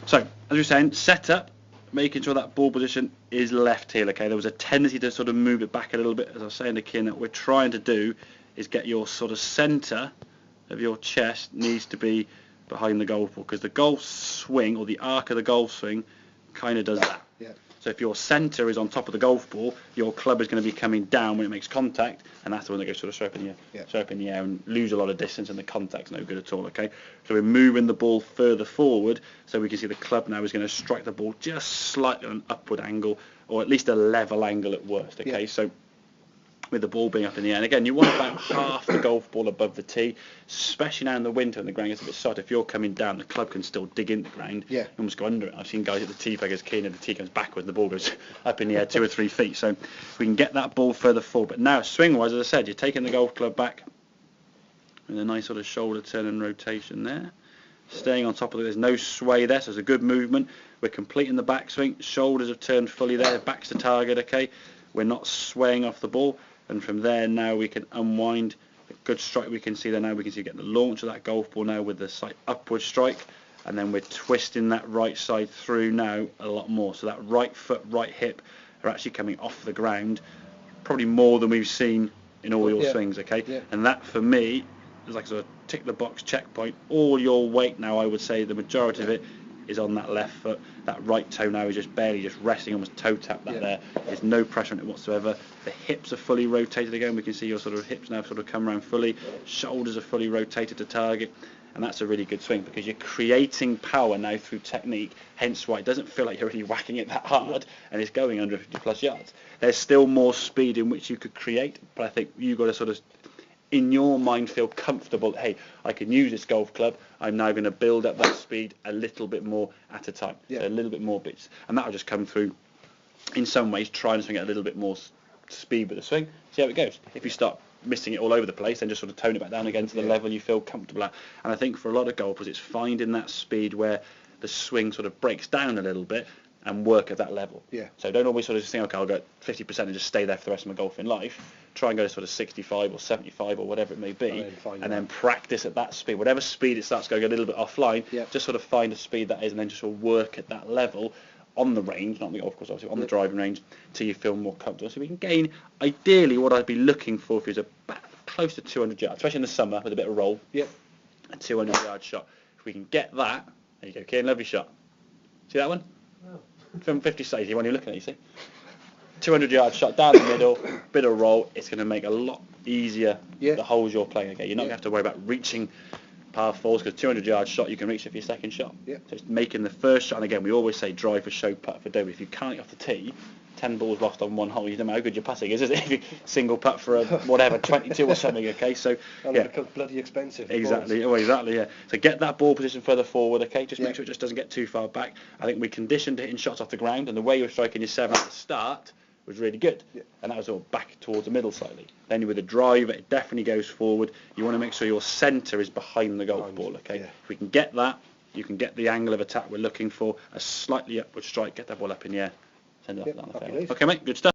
So, as we were saying, set up, making sure that ball position is left heel, okay? There was a tendency to sort of move it back a little bit, as I was saying to Kin, that we're trying to do is get your sort of centre of your chest needs to be behind the golf ball, because the golf swing, or the arc of the golf swing, kind of does that. Yeah. So if your centre is on top of the golf ball, your club is going to be coming down when it makes contact, and that's the one that goes sort of straight up in the air and lose a lot of distance, and the contact's no good at all, okay? So we're moving the ball further forward, so we can see the club now is going to strike the ball just slightly on an upward angle, or at least a level angle at worst, okay? Yeah. So with the ball being up in the air, and again, you want about half the golf ball above the tee, especially now in the winter when the ground gets a bit soft. If you're coming down, the club can still dig into the ground, yeah, and almost go under it. I've seen guys at the tee peg as keen, and the tee comes backwards, and the ball goes up in the air 2 or 3 feet. So we can get that ball further forward. But now, swing-wise, as I said, you're taking the golf club back with a nice sort of shoulder turn and rotation there. Staying on top of it, there's no sway there, so it's a good movement. We're completing the backswing. Shoulders have turned fully there. Back's the target, okay? We're not swaying off the ball. And from there now we can unwind a good strike. We can see there now, we can see getting the launch of that golf ball now with the slight upward strike, and then we're twisting that right side through now a lot more. So that right foot, right hip are actually coming off the ground, probably more than we've seen in all your swings, okay? Yeah. And that for me is like a sort of tick the box checkpoint. All your weight now, I would say the majority of it is on that left foot. That right toe now is just barely just resting, almost toe tap that there. There's no pressure on it whatsoever. The hips are fully rotated again. We can see your sort of hips now sort of come around fully. Shoulders are fully rotated to target. And that's a really good swing, because you're creating power now through technique, hence why it doesn't feel like you're really whacking it that hard, and it's going 150 plus yards. There's still more speed in which you could create, but I think you've got to sort of, in your mind, feel comfortable, hey, I can use this golf club, I'm now going to build up that speed a little bit more at a time, so a little bit more bits, and that'll just come through, in some ways, try and swing at a little bit more speed with the swing, see how it goes. If you start missing it all over the place, then just sort of tone it back down again to the level you feel comfortable at. And I think for a lot of golfers, it's finding that speed where the swing sort of breaks down a little bit and work at that level. So don't always sort of just think, okay, I'll go 50% and just stay there for the rest of my golfing life. Try and go to sort of 65 or 75 or whatever it may be, and then practice at that speed. Whatever speed it starts going a little bit offline, just sort of find a speed that is, and then just sort of work at that level on the range, not on the golf course, obviously, on the driving range, till you feel more comfortable. So we can gain, ideally, what I'd be looking for is about close to 200 yards, especially in the summer with a bit of roll. A 200 yard shot. If we can get that, there you go, Kieran, lovely shot. See that one? No. From 50 stays, the one you're looking at, you see? 200 yard shot down the middle, bit of roll. It's going to make a lot easier the holes you're playing. Okay, you're not going to have to worry about reaching par fours, because 200 yard shot you can reach it for your second shot. So it's making the first shot, and again we always say drive for show, putt for dough. If you can't get off the tee, 10 balls lost on one hole, you don't know how good your putting is it? If you single putt for a whatever 22 or something, okay? So and it becomes bloody expensive. Exactly. Oh, exactly. Yeah. So get that ball position further forward, okay? Just make sure it just doesn't get too far back. I think we conditioned hitting shots off the ground, and the way you were striking your 7 at the start was really good, and that was all back towards the middle slightly. Then with a drive, it definitely goes forward. You want to make sure your centre is behind the golf ball, okay? If we can get that, you can get the angle of attack we're looking for, a slightly upward strike, get that ball up in the air, send it off down the fairway. Okay, mate, good stuff.